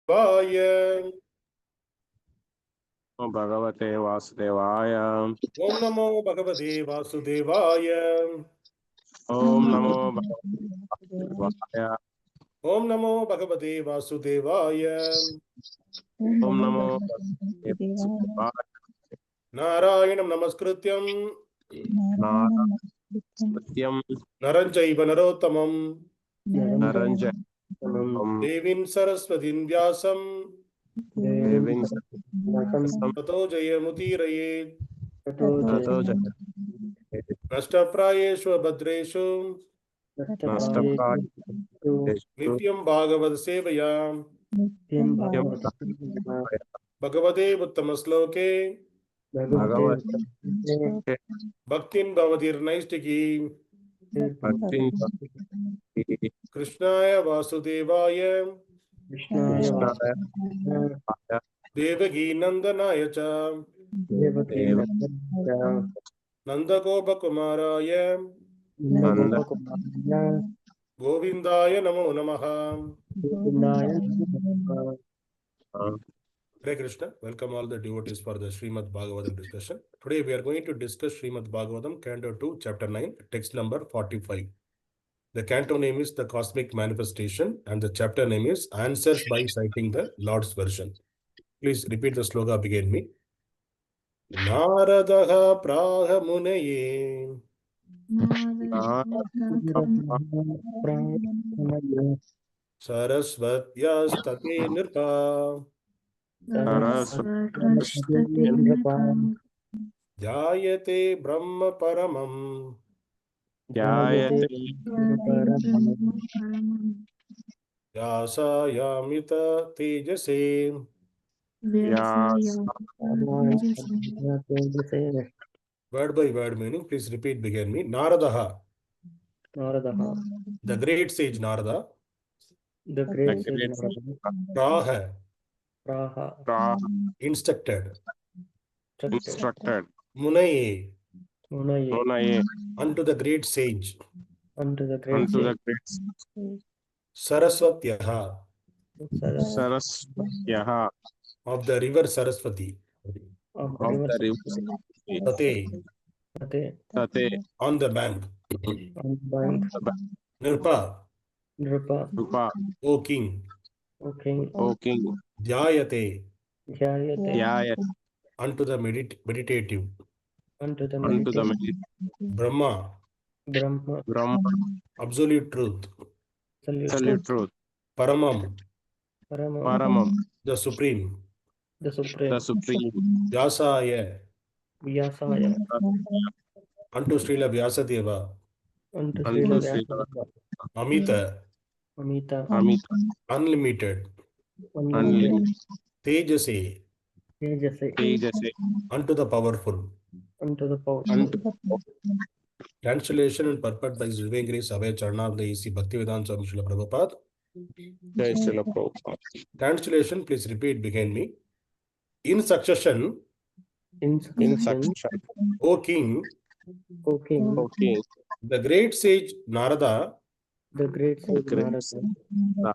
Vaya. Bhagavate Vasudevaya. Om Namo Bhagavate Vasudevaya. Om Namo Bhagavate Om Namo Bhagavate Vasudevaya. Om Namo Bhagavate Vasudevaya. Narayanam Namaskrityam Satyam Naranjaiva Narottamam Naranja Devin Sarasvatin Vyāsam Devin Tato Jayamutiraye Tato Nashtaprayeshu Bhadreshu Nastapaya Nityam Bhagavad Sevaya Bhagavate Uttamasloke Bhagavate Bhaktin Bhavadir Naistiki Bhaktin Krishnaya Vasudevaya Krishnaya Devaki Nandanaya Cha Deva Nandagopakumaraya Nanda Govindaya Namo Namaha. Hare Krishna. Welcome all the devotees for the Śrīmad-Bhāgavatam discussion. Today we are going to discuss Śrīmad-Bhāgavatam, Canto 2, Chapter 9, text number 45. The canto name is The Cosmic Manifestation and the chapter name is Answers by Citing the Lord's Version. Please repeat the sloka behind me. Nāradaḥ prāha munaye sarasvatyās taṭe nṛpa dhyāyate brahma paramam dhyāyate vyāsāyāmita-tejase. Word by word meaning. Please repeat behind me. Nāradaḥ, the great sage Nārada. Prāha, instructed. Munaye, unto the great sage. Sarasvatyāḥ, sarasvatyāḥ of the river Sarasvatī. Taṭe, taṭe on the bank. Nṛpa, nṛpa O king. O king Dhyāyate, dhyāyate unto the meditative. unto the Brahma, brahma absolute truth. absolute truth. Paramam, Paramam the supreme. the supreme. Vyāsāya, unto Śrīla Vyāsadeva. Unto Śrīla Amita, amita unlimited. unlimited. Tejase, Tejase unto the powerful. unto Translation and purport by His Divine Grace Abhay Charana of the A.C. Bhaktivedanta Swami Śrīla Prabhupada. Jai Śrīla Prabhupada. Translation, please repeat behind me. In succession, In succession, O king, O king, the great sage Nārada the great Nārada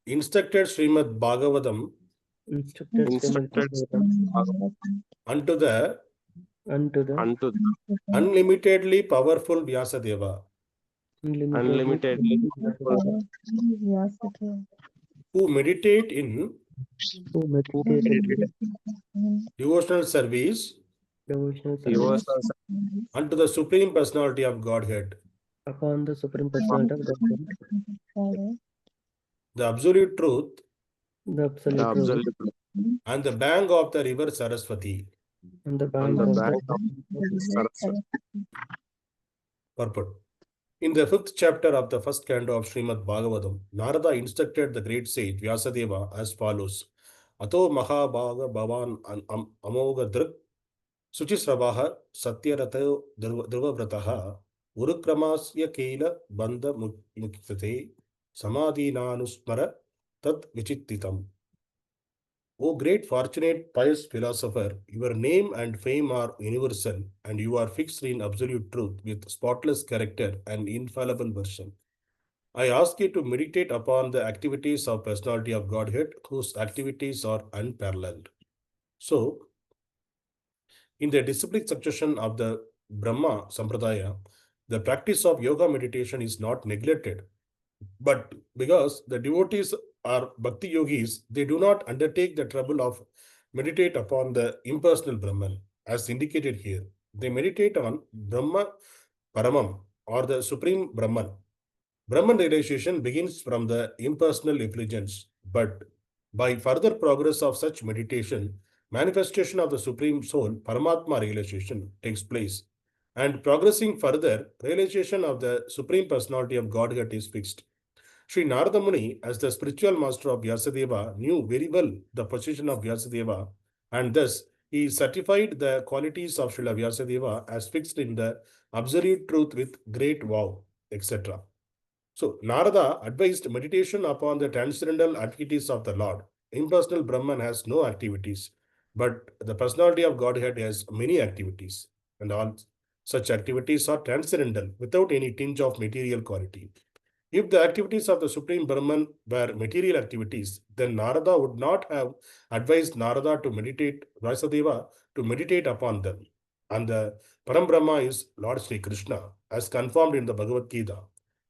instructed Śrīmad-Bhāgavatam instructed unto the unto the unlimitedly powerful Vyāsadeva, unlimitedly who meditate in devotional service devotional unto the Supreme Personality of Godhead, upon the Supreme Personality of Godhead, the absolute truth, the absolute truth, and the bank of the river Sarasvatī. on the bank of the Sarasvatī. Purport. In the 5th chapter of the First Canto of Śrīmad-Bhāgavatam, Nārada instructed the great sage Vyāsadeva as follows. Ato mahabhaga bhavan amoga drik suchisravaha satyarata dhruvavrataha urukramasya kela bandha muktate samadhinanusmara tat vichittitam. O great fortunate pious philosopher, your name and fame are universal, and you are fixed in absolute truth with spotless character and infallible version. I ask you to meditate upon the activities of Personality of Godhead, whose activities are unparalleled. So, in the disciplic succession of the Brahma Sampradaya, the practice of yoga meditation is not neglected. But because the devotees are bhakti yogis, they do not undertake the trouble of meditate upon the impersonal Brahman, as indicated here. They meditate on Brahma paramam, or the Supreme Brahman. Brahman realization begins from the impersonal effulgence, but by further progress of such meditation, manifestation of the Supreme Soul, Paramatma realization, takes place. And progressing further, realization of the Supreme Personality of Godhead is fixed. Sri Nārada Muni, as the spiritual master of Vyāsadeva, knew very well the position of Vyāsadeva, and thus he certified the qualities of Śrīla Vyāsadeva as fixed in the absolute truth with great vow, etc. So, Nārada advised meditation upon the transcendental activities of the Lord. Impersonal Brahman has no activities, but the personality of Godhead has many activities, and all such activities are transcendental without any tinge of material quality. If the activities of the Supreme Brahman were material activities, then Nārada would not have advised Nārada to meditate, Vaisadeva to meditate upon them. And the Param Brahma is Lord Sri Krishna, as confirmed in the Bhagavad Gita.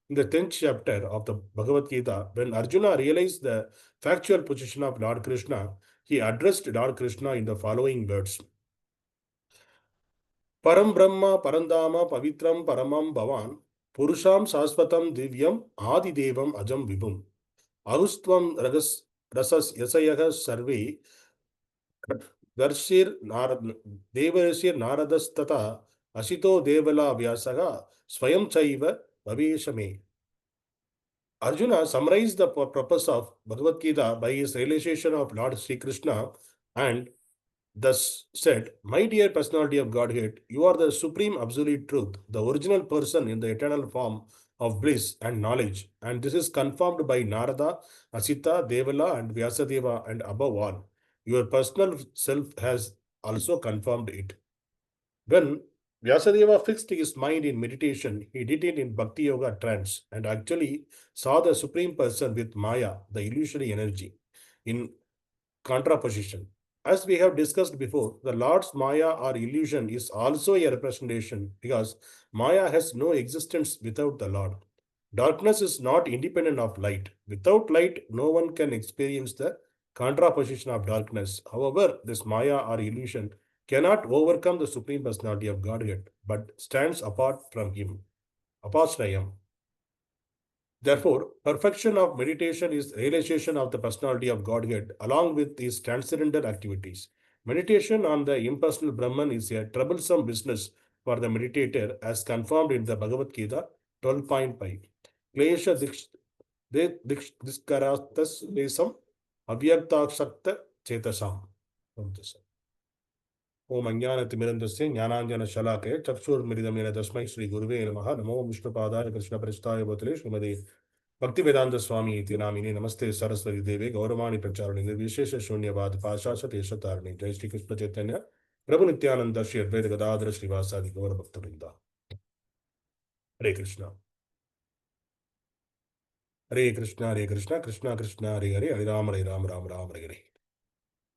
In the 10th chapter of the Bhagavad Gita, when Arjuna realized the factual position of Lord Krishna, he addressed Lord Krishna in the following words. Param Brahma Parandama Pavitram Paramam Bhavan Purusham Sasvatam Divyam Adidevam Ajam Vibhum Ahustvam Rasas Yasayaha Sarve Darshir Devarshir Naradastata Asito Devala Vyasaga Swayam Chaiva Bhaveshame. Arjuna summarized the purpose of Bhagavad Gita by his realization of Lord Sri Krishna and thus said, My dear personality of Godhead, you are the supreme absolute truth, the original person in the eternal form of bliss and knowledge. And this is confirmed by Nārada, Asita, Devala, and Vyasadeva, and above all, your personal self has also confirmed it. When Vyasadeva fixed his mind in meditation, he did it in Bhakti Yoga trance and actually saw the Supreme Person with Maya, the illusory energy, in contraposition. As we have discussed before, the Lord's Maya or illusion is also a representation because Maya has no existence without the Lord. Darkness is not independent of light. Without light, no one can experience the contraposition of darkness. However, this Maya or illusion cannot overcome the Supreme Personality of Godhead, but stands apart from Him. Apashrayam. Therefore, perfection of meditation is realization of the personality of Godhead along with these transcendental activities. Meditation on the impersonal Brahman is a troublesome business for the meditator as confirmed in the Bhagavad Gita 12.5. Klesha diskaratas lesam avyaktakshakta chetasam. Om Ajnanatimirandasya Jnananjana Shalakaya Chakshurmridamena Tasmai Shri Guruve Namaha Namo Vishnupadaya Krishna Prasthaya Bhutale Srimade Bhaktivedanta Swami Iti Namine Namaste Sarasvatī Deve Gauramani Pracharani Vishesha Shunyavad Pashasha Teshatarani Jai Shri Krishna Chaitanya Prabhu Nityananda Shri Advaita Gadadhara Srivasadi Gaura Bhakta Vrinda. Hare Krishna. Hare Krishna, Hare Krishna, Krishna Krishna, Hare Hare, Hare Ram, Hare Ram, Ram Ram, Hare Hare.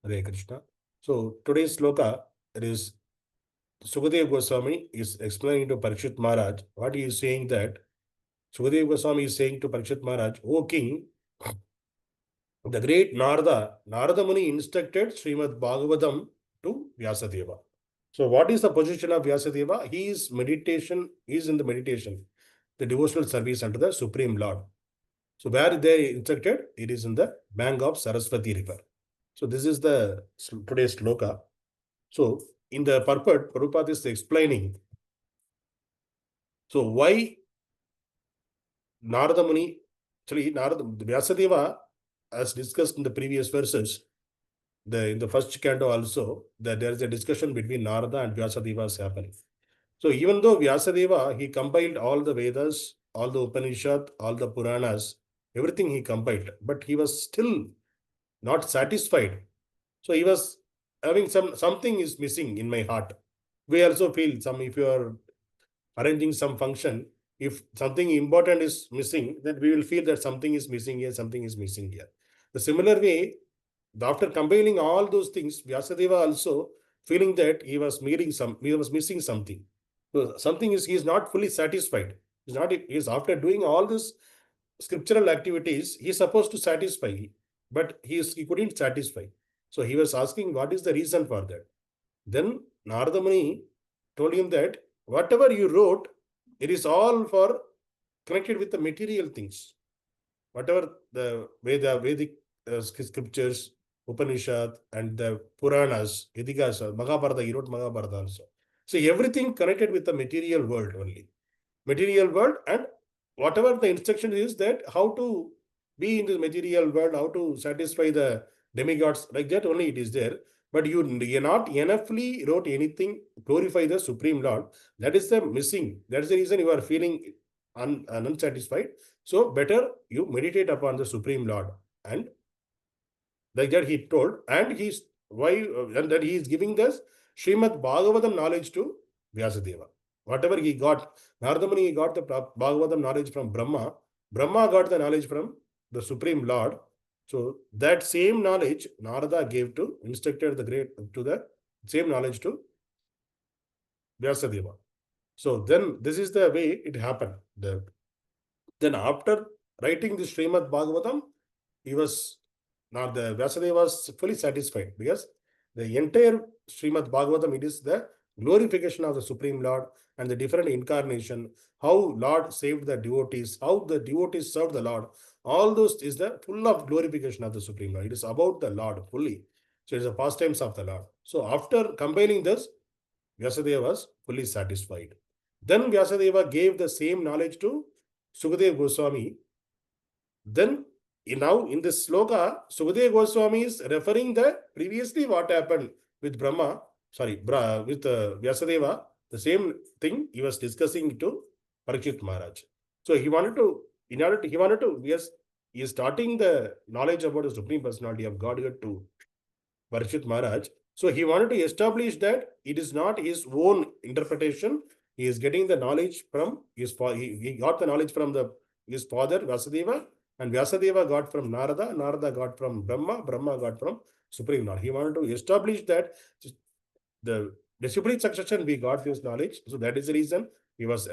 Hare Krishna. So today's sloka, it is Sukadeva Goswami is explaining to Parikshit Maharaj what he is saying that Sukadeva Goswami is saying to Parikshit Maharaj, O king, the great Nārada Muni instructed Śrīmad-Bhāgavatam to Vyāsadeva. So what is the position of Vyasadeva? He is in the meditation, the devotional service under the Supreme Lord. So where they instructed? It is in the bank of Sarasvatī river. So this is the today's sloka. So in the purport, Prabhupada is explaining. So why Nārada Muni, actually Vyasadeva, as discussed in the previous verses, in the first canto also, that there is a discussion between Nārada and Vyasadeva is happening. So even though Vyasadeva, he compiled all the Vedas, all the Upanishad, all the Puranas, everything he compiled, but he was still not satisfied. So he was having something is missing in my heart. We also feel if you are arranging some function, if something important is missing, then we will feel that something is missing here, something is missing here. The similar way, after compiling all those things, Vyasadeva also feeling that he was missing something. So something is, he is not fully satisfied. He is after doing all this scriptural activities, he is supposed to satisfy, but he couldn't satisfy. So he was asking, what is the reason for that? Then Narada Muni told him that whatever you wrote, it is all for connected with the material things. Whatever the Vedic scriptures, Upanishad, and the Puranas, Idigas, Mahabharata, he wrote Mahabharata also. So everything connected with the material world only. Material world, and whatever the instruction is that how to be in the material world, how to satisfy the demigods, like that only it is there. But you not enoughly wrote anything, glorify the Supreme Lord. That is the missing. That is the reason you are feeling unsatisfied. So better you meditate upon the Supreme Lord. And like that he told, and he's why, and that he is giving this Śrīmad-Bhāgavatam knowledge to Vyasadeva. Whatever he got, Narada Muni got the Bhagavatam knowledge from Brahma. Brahma got the knowledge from the Supreme Lord. So that same knowledge Narada gave to, instructed the same knowledge to Vyasadeva. So then this is the way it happened. Then after writing the Śrīmad-Bhāgavatam, the Vyasadeva was fully satisfied, because the entire Śrīmad-Bhāgavatam, it is the glorification of the Supreme Lord and the different incarnation, how Lord saved the devotees, how the devotees served the Lord. All those is the full of glorification of the Supreme Lord. It is about the Lord fully. So it is the pastimes of the Lord. So after compiling this, Vyasadeva was fully satisfied. Then Vyasadeva gave the same knowledge to Sukadeva Goswami. Then now in this sloka, Sukadeva Goswami is referring the previously what happened with with Vyasadeva. The same thing he was discussing to Parikshit Maharaj. So he is starting the knowledge about the Supreme Personality of Godhead to Parikshit Maharaj. So he wanted to establish that it is not his own interpretation. He is getting the knowledge from his father. He got the knowledge from his father, Vyasadeva, and Vyasadeva got from Nārada, Nārada got from Brahma, Brahma got from Supreme Lord. He wanted to establish that the discipline succession, we got this knowledge. So that is the reason he was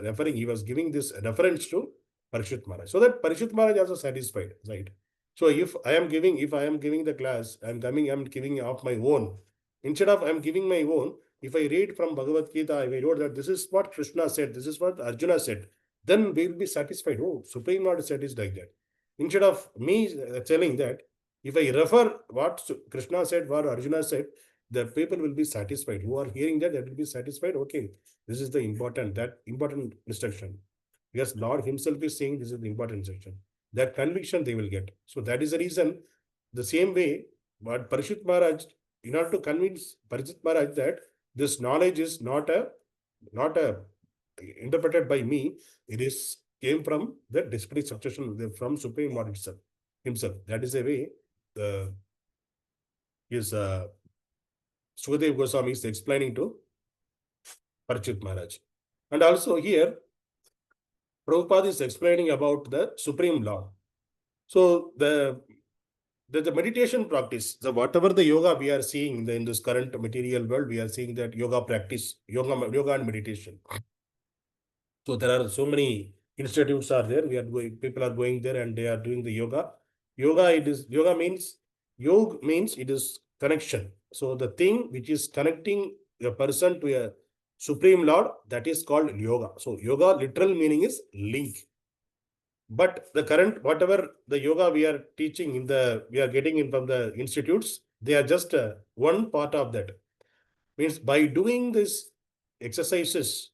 giving this reference to Parikshit Maharaj. So that Parikshit Maharaj also satisfied, right? So if I am giving the class, I am giving of my own. Instead of I am giving my own, if I read from Bhagavad Gita, if I wrote that this is what Krishna said, this is what Arjuna said, then we will be satisfied. Oh, Supreme Lord said is like that. Instead of me telling that, if I refer what Krishna said, what Arjuna said, the people will be satisfied. Who are hearing that will be satisfied. Okay, this is the important instruction. Yes, Lord himself is saying this is the important instruction. That conviction they will get. So that is the reason, the same way, but Parikshit Maharaj, in order to convince Parikshit Maharaj that this knowledge is not interpreted by me, it is came from the discrete succession from Supreme Lord himself. That is the way Sukadeva Goswami is explaining to Parikshit Maharaj. And also here, Prabhupada is explaining about the Supreme Lord. So the meditation practice, whatever the yoga we are seeing in this current material world, we are seeing that yoga practice, yoga and meditation. So there are so many institutes are there. People are going there and they are doing the yoga. Yoga means it is connection. So the thing which is connecting a person to a Supreme Lord, that is called yoga. So yoga literal meaning is link. But the current, whatever the yoga we are teaching we are getting in from the institutes, they are just one part of that. Means by doing these exercises,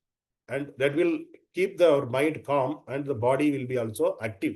and that will keep our mind calm and the body will be also active.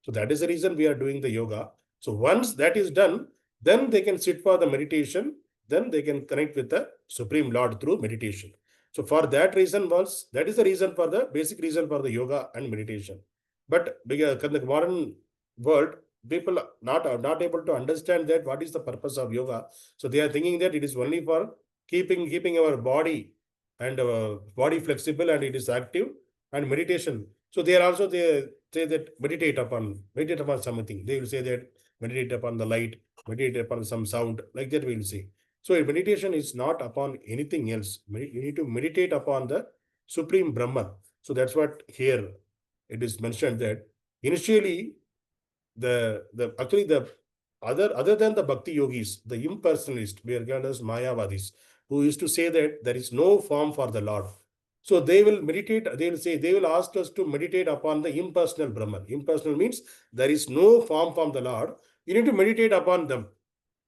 So that is the reason we are doing the yoga. So once that is done, then they can sit for the meditation, then they can connect with the Supreme Lord through meditation. So for that reason that is the reason for the basic reason for the yoga and meditation. But because in the modern world, people are not able to understand that what is the purpose of yoga. So they are thinking that it is only for keeping our body and our body flexible and it is active, and meditation. So they say that meditate upon something. They will say that meditate upon the light, meditate upon some sound, like that we will say. So meditation is not upon anything else. You need to meditate upon the Supreme Brahman. So that's what here it is mentioned that initially the other than the bhakti yogis, the impersonalists, we are called as Mayavadis, who used to say that there is no form for the Lord. So they will meditate, they will ask us to meditate upon the impersonal Brahman. Impersonal means there is no form from the Lord. You need to meditate upon them.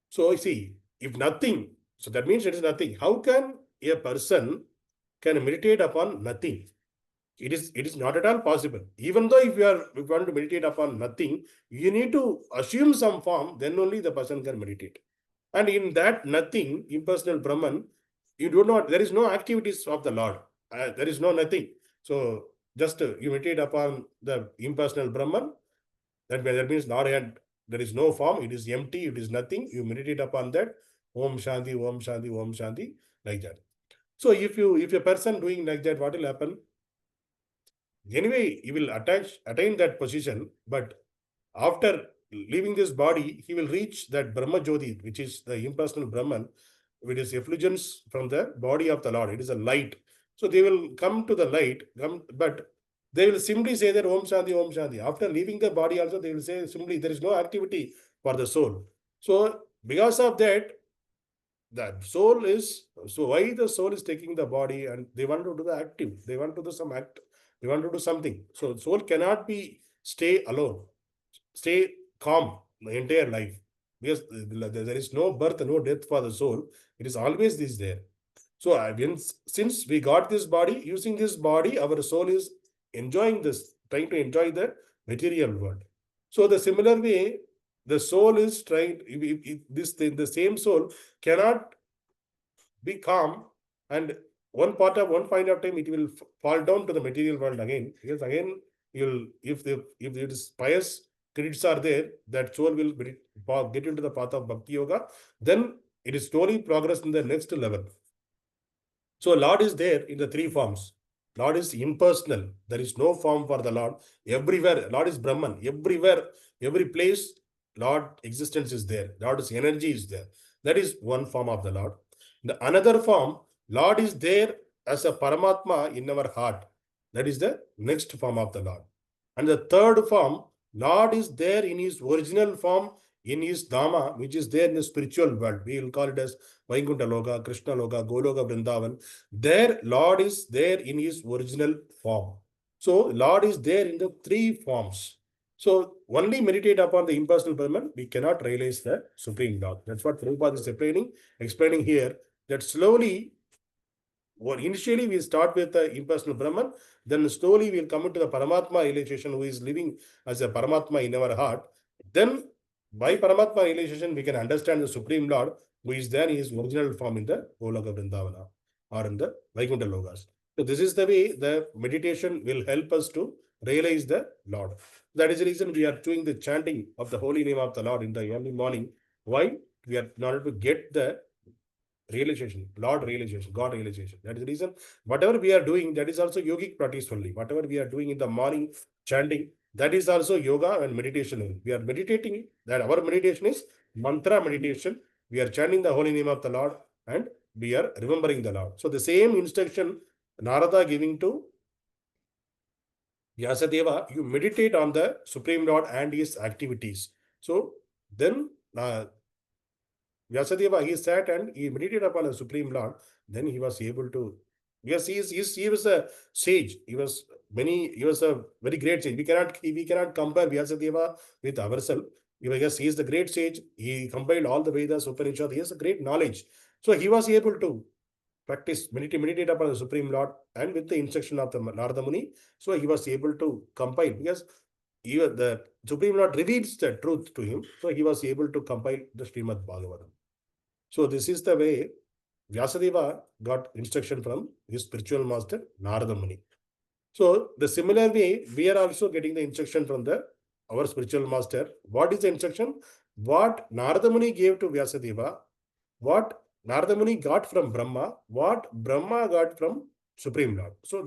So see, if nothing, so that means it is nothing. How can a person can meditate upon nothing? It is not at all possible. Even though if you want to meditate upon nothing, you need to assume some form, then only the person can meditate. And in that nothing, impersonal Brahman, there is no activities of the Lord. There is no nothing. So just you meditate upon the impersonal Brahman, that means Lord, and there is no form, it is empty, it is nothing. You meditate upon that, Om Shanti, Om Shanti, Om Shanti, like that. So if a person doing like that, what will happen? Anyway, he will attain that position, but after leaving this body, he will reach that Brahma Jyoti, which is the impersonal Brahman, with his effulgence from the body of the Lord. It is a light. So they will come to the light, but they will simply say that Om Shanti, Om Shanti. After leaving the body also, they will say simply there is no activity for the soul. So because of that, that soul is, so why the soul is taking the body and they want to do the active, they want to do some act, they want to do something. So soul cannot stay alone, stay calm the entire life, because there is no birth, no death for the soul. It is always this there. So since we got this body, using this body, our soul is enjoying this, trying to enjoy the material world. So the similar way, the soul is trying, the same soul cannot be calm, and one point of time it will fall down to the material world again. Because again, if it is pious credits are there, that soul will get into the path of Bhakti Yoga, then it is slowly progress in the next level. So Lord is there in the three forms. Lord is impersonal. There is no form for the Lord. Everywhere, Lord is Brahman. Everywhere, every place, Lord existence is there. Lord's energy is there. That is one form of the Lord. The another form, Lord is there as a Paramatma in our heart. That is the next form of the Lord. And the third form, Lord is there in his original form, in his Dhamma, which is there in the spiritual world. We will call it as Vaikuntha Loka, Krishna Loka, Goloka Vrindavan. There, Lord is there in his original form. So, Lord is there in the three forms. So, only meditate upon the impersonal Brahman, we cannot realize the Supreme Lord. That's what Prabhupada is explaining here, that slowly, initially we start with the impersonal Brahman, then slowly we will come into the Paramatma realization, who is living as a Paramatma in our heart. Then, by Paramatma realization, we can understand the Supreme Lord, who is there in his original form in the Goloka Vrindavana or in the Vaikuntha Lokas. So this is the way the meditation will help us to realize the Lord. That is the reason we are doing the chanting of the holy name of the Lord in the early morning. Why? We are in order to get the realization, Lord realization, God realization. That is the reason whatever we are doing, that is also yogic practice only. Whatever we are doing in the morning, chanting, that is also yoga and meditation. We are meditating, that our meditation is mantra meditation. We are chanting the holy name of the Lord and we are remembering the Lord. So the same instruction Nārada giving to Vyāsadeva, you meditate on the Supreme Lord and his activities. So then Vyasadeva, he sat and he meditated upon the Supreme Lord. Then he was able to, yes, he was a sage. He was a very great sage. We cannot compare Vyasadeva with ourselves. Yes, he is the great sage. He compiled all the Vedas, Upanishads. He has a great knowledge. So he was able to practice, meditate upon the Supreme Lord, and with the instruction of the Nārada Muni, so he was able to compile, because even the Supreme Lord reveals the truth to him, so he was able to compile the Śrīmad-Bhāgavatam. So this is the way Vyasadeva got instruction from his spiritual master Nārada Muni. So the similar way, we are also getting the instruction from our spiritual master. What is the instruction? What Nārada Muni gave to Vyasadeva, what Nārada Muni got from Brahma, what Brahma got from Supreme Lord. So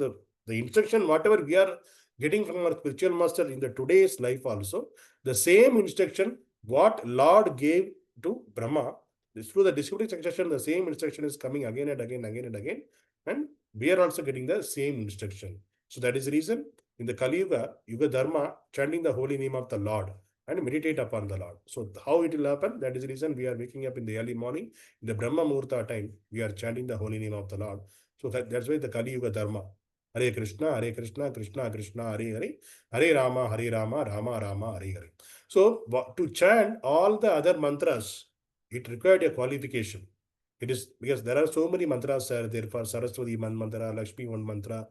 the instruction, whatever we are getting from our spiritual master in the today's life also, the same instruction what Lord gave to Brahma, through the descriptive succession, the same instruction is coming again and again, and we are also getting the same instruction. So that is the reason in the Kali Yuga, Yuga Dharma, chanting the holy name of the Lord and meditate upon the Lord. So how it will happen? That is the reason we are waking up in the early morning, in the Brahma Muhurta time, we are chanting the holy name of the Lord. So that's why the Kali Yuga Dharma. Hare Krishna, Krishna Krishna, Hare Hare, Hare Rama, Rama Rama, Hare Hare. So to chant all the other mantras, it required a qualification. It is because there are so many mantras there for Sarasvatīī one mantra, Lakshmi one mantra,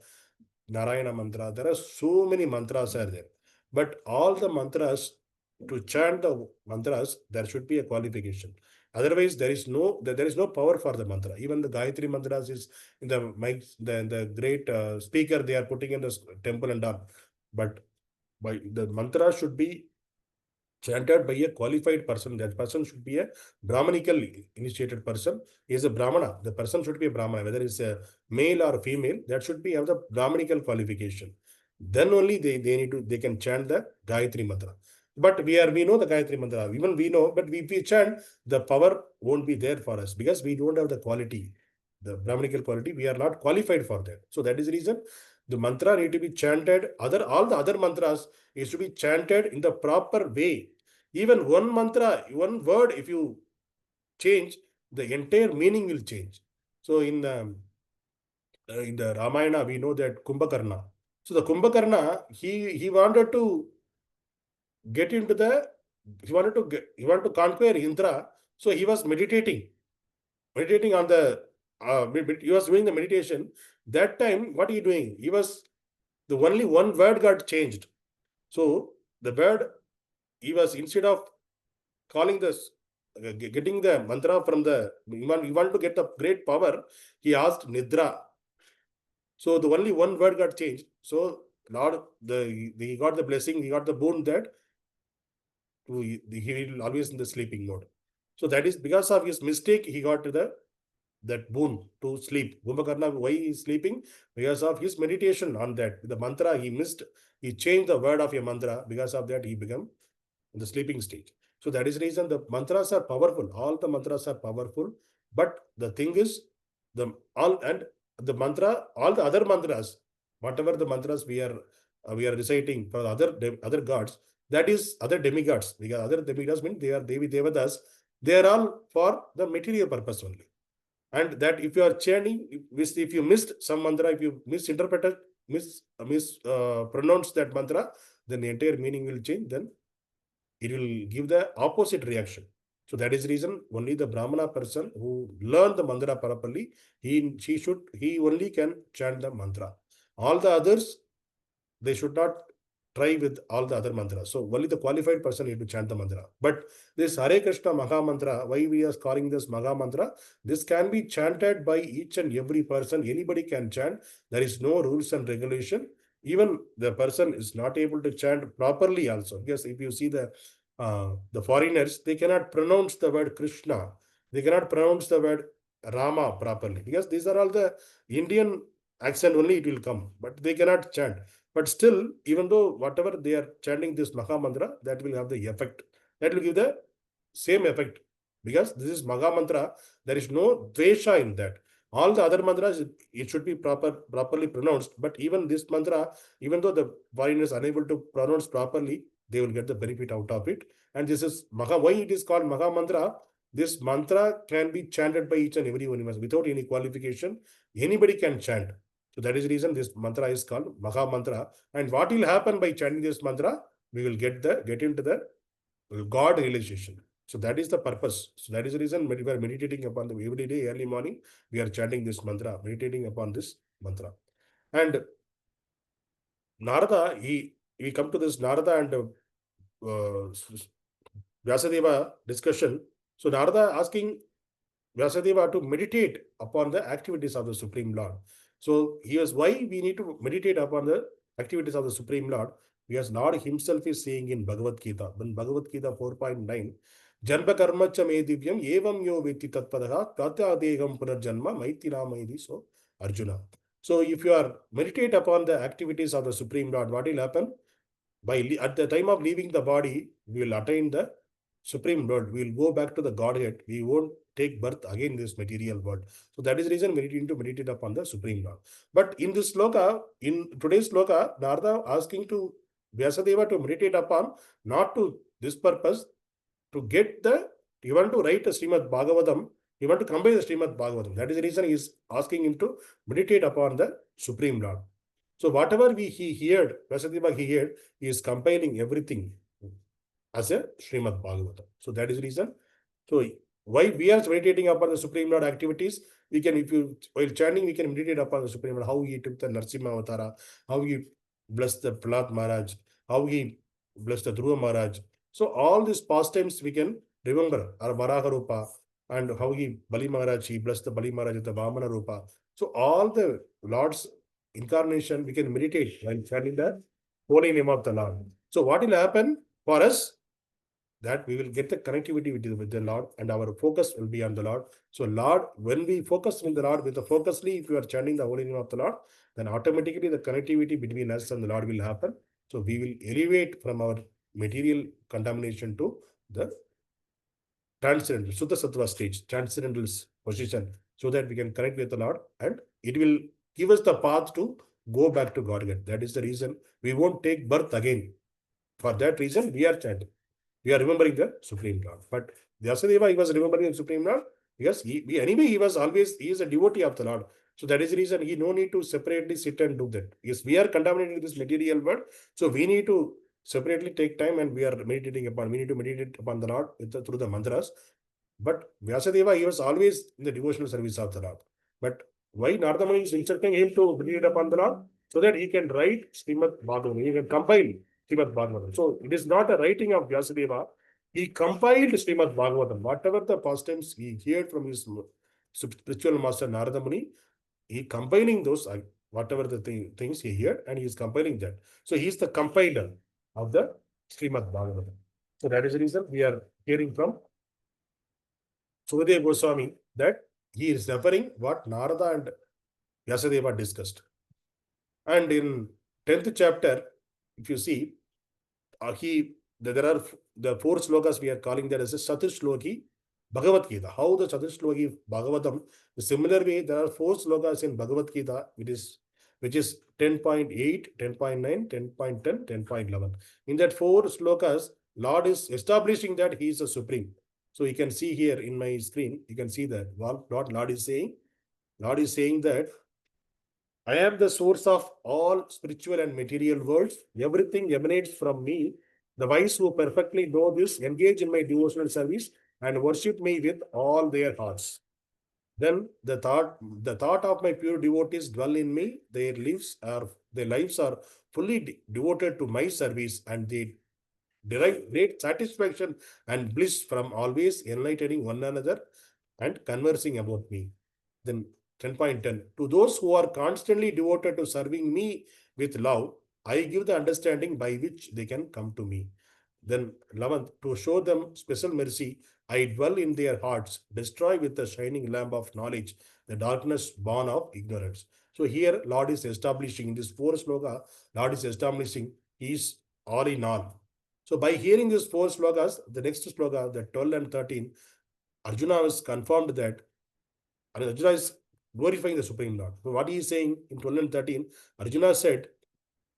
Narayana mantra. There are so many mantras are there. But all the mantras, to chant the mantras, there should be a qualification. Otherwise, there is no power for the mantra. Even the Gayatri mantras is in the mic, the great speaker they are putting in the temple and all. But by the mantra should be chanted by a qualified person. That person should be a Brahmanical initiated person. He is a Brahmana. The person should be a Brahmana, whether it's a male or female, that should be have the Brahmanical qualification. Then only they can chant the Gayatri mantra. But we know the Gayatri mantra. Even we know, but if we chant, the power won't be there for us because we don't have the quality, the Brahmanical quality. We are not qualified for that. So that is the reason the mantra need to be chanted. All the other mantras is to be chanted in the proper way. Even one mantra, one word, if you change, the entire meaning will change. So in the Ramayana, we know that Kumbhakarna. So the Kumbhakarna, he wanted to get into he wanted to conquer Indra. So he was meditating on the, he was doing the meditation. That time, what he doing? The only one word got changed. So the word, he was, instead of calling this, getting the mantra from the, he want to get the great power, he asked Nidra. So the only one word got changed. So Lord, he got the blessing, he got the boon that he will always in the sleeping mode. So that is because of his mistake, he got to that boon to sleep. Kumbhakarna, why he is sleeping? Because of his meditation on that. The mantra he missed, he changed the word of a mantra. Because of that, he became in the sleeping stage. So that is the reason the mantras are powerful. All the mantras are powerful. But the thing is, all the other mantras, whatever the mantras we are reciting for the other gods, that is other demigods. Because other demigods mean they are Devi Devatas. They are all for the material purpose only. And that if you are chanting, if you missed some mantra, if you misinterpreted, mispronounced that mantra, then the entire meaning will change. Then it will give the opposite reaction. So that is the reason only the Brahmana person who learned the mantra properly, he only can chant the mantra. All the others, they should not try with all the other mantras. So only the qualified person need to chant the mantra. But this Hare Krishna Maha Mantra, why we are calling this Maha Mantra, this can be chanted by each and every person. Anybody can chant. There is no rules and regulation. Even the person is not able to chant properly also. Because if you see the foreigners, they cannot pronounce the word Krishna. They cannot pronounce the word Rama properly. Because these are all the Indian accent only it will come. But they cannot chant. But still, even though whatever they are chanting this Maha Mantra, that will have the effect. That will give the same effect. Because this is Maha Mantra, there is no dvesha in that. All the other mantras, it should be properly pronounced. But even this mantra, even though the foreigner is unable to pronounce properly, they will get the benefit out of it. And this is Maha. Why it is called Maha Mantra? This mantra can be chanted by each and every one without any qualification. Anybody can chant. So that is the reason this mantra is called Maha Mantra. And what will happen by chanting this mantra? We will get into the God realization. So that is the purpose. So that is the reason we are meditating upon the every day, early morning, we are chanting this mantra, meditating upon this mantra. And Nārada, we come to this Nārada and Vyāsadeva discussion. So Nārada asking Vyāsadeva to meditate upon the activities of the Supreme Lord. So here's why we need to meditate upon the activities of the Supreme Lord. Because Lord himself is saying in Bhagavad Gita, in Bhagavad Gita 4.9, Janma karma cha me divyam evam yo veti tatpadaha tatyadegam punarjanma maiti ramaidi. So Arjuna. So if you are meditate upon the activities of the Supreme Lord, what will happen? At the time of leaving the body, we will attain the Supreme Lord. We will go back to the Godhead. We won't take birth again in this material world. So that is the reason we need to meditate upon the Supreme Lord. But in this sloka, in today's sloka, Nārada asking to Vyāsadeva to meditate upon, not to this purpose, to get you want to write a Śrīmad-Bhāgavatam, you want to combine the Śrīmad-Bhāgavatam. That is the reason he is asking him to meditate upon the Supreme Lord. So whatever he heard, Vyāsadeva he heard, he is compiling everything as a Śrīmad-Bhāgavatam. So that is the reason. So why we are meditating upon the Supreme Lord activities, we can, while chanting, we can meditate upon the Supreme Lord, how he took the Narasimha Avatara, how he blessed the Prahlad Maharaj, how he blessed the Dhruva Maharaj. So all these pastimes we can remember, our Varaha Rupa, and how Bali Maharaj, he blessed the Bali Maharaj with the Vamana Rupa. So all the Lord's incarnation, we can meditate while chanting the holy name of the Lord. So what will happen for us? That we will get the connectivity with the Lord, and our focus will be on the Lord. So Lord, when we focus on the Lord, with the focusly, if you are chanting the holy name of the Lord, then automatically the connectivity between us and the Lord will happen. So we will elevate from our material contamination to the transcendental, Suddha Sattva stage, transcendental position, so that we can connect with the Lord, and it will give us the path to go back to Godhead. That is the reason we won't take birth again. For that reason, we are chanting. We are remembering the Supreme Lord. But Vyasadeva, he was remembering the Supreme Lord. Yes, anyway, he is a devotee of the Lord. So that is the reason he no need to separately sit and do that. Yes, we are contaminated with this material world. So we need to separately take time, and we need to meditate upon the Lord through the mantras. But Vyasadeva, he was always in the devotional service of the Lord. But why Nārada Muni is instructing him to meditate upon the Lord? So that he can write Śrīmad-Bhāgavatam, he can compile Śrīmad-Bhāgavatam. So it is not a writing of Vyasadeva. He compiled Śrīmad-Bhāgavatam. Whatever the pastimes he heard from his spiritual master Nārada Muni, he compiling those, whatever the things he heard, and he is compiling that. So he is the compiler of the Śrīmad-Bhāgavatam. So that is the reason we are hearing from Sukadeva Goswami that he is referring what Nārada and Vyasadeva discussed. And in 10th chapter, if you see, there are the 4 slokas we are calling that as a Chaturshloki Bhagavad Gita. How the Chaturshloki Bhagavatam, the similar way, there are 4 slokas in Bhagavad Gita, which is 10.8, 10.9, 10.10, 10.11. In that 4 slokas, Lord is establishing that he is a supreme. So you can see here in my screen, you can see that what Lord is saying. Lord is saying that I am the source of all spiritual and material worlds. Everything emanates from me. The wise who perfectly know this engage in my devotional service and worship me with all their hearts. Then the thought of my pure devotees dwell in me. Their lives are fully devoted to my service, and they derive great satisfaction and bliss from always enlightening one another and conversing about me. Then 10.10, to those who are constantly devoted to serving me with love, I give the understanding by which they can come to me. Then 11th, to show them special mercy, I dwell in their hearts, destroy with the shining lamp of knowledge the darkness born of ignorance. So here Lord is establishing, in this 4 sloka, Lord is establishing he is all in all. So by hearing these 4 slokas, the next sloka, the 12 and 13, Arjuna has confirmed that, and Arjuna is glorifying the Supreme Lord. So what he is saying in 12 and 13, Arjuna said,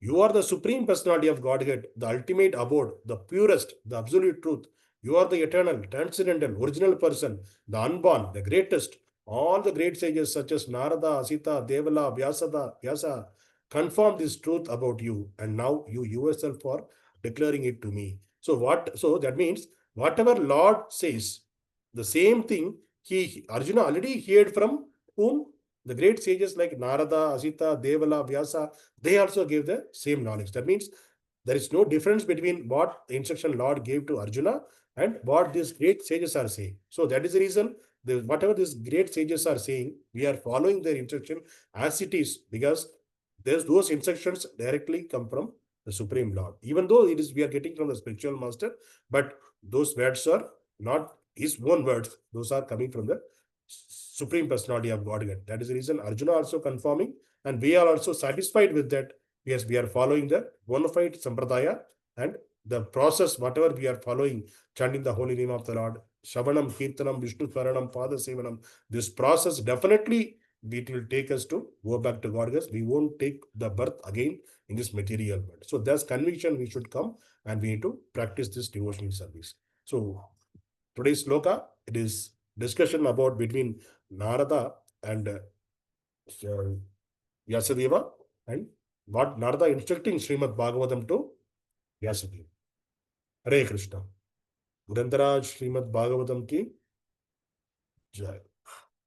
you are the Supreme Personality of Godhead, the ultimate abode, the purest, the absolute truth. You are the eternal, transcendental, original person, the unborn, the greatest. All the great sages such as Nārada, Asita, Devala, Vyāsa confirm this truth about you, and now you yourself are declaring it to me. So that means whatever Lord says, the same thing Arjuna already heard from whom? The great sages like Nārada, Asita, Devala, Vyāsa, they also gave the same knowledge. That means there is no difference between what the instruction Lord gave to Arjuna and what these great sages are saying. So that is the reason whatever these great sages are saying, we are following their instruction as it is, because those instructions directly come from the Supreme Lord. Even though we are getting from the spiritual master, but those words are not his own words. Those are coming from the Supreme Personality of Godhead. That is the reason Arjuna also confirming and we are also satisfied with that. Yes, we are following the bona fide sampradaya, and the process, whatever we are following, chanting the holy name of the Lord, Shavanam, Kirtanam, Vishnu Saranam, Pada Sevanam, this process definitely it will take us to go back to God. We won't take the birth again in this material world. So there's conviction we should come, and we need to practice this devotional service. So today's sloka, it is discussion about between Nārada and Vyāsadeva, and what Nārada instructing Śrīmad-Bhāgavatam to Vyāsadeva. Hare Krishna. Grantharaj Śrīmad-Bhāgavatam ki jai.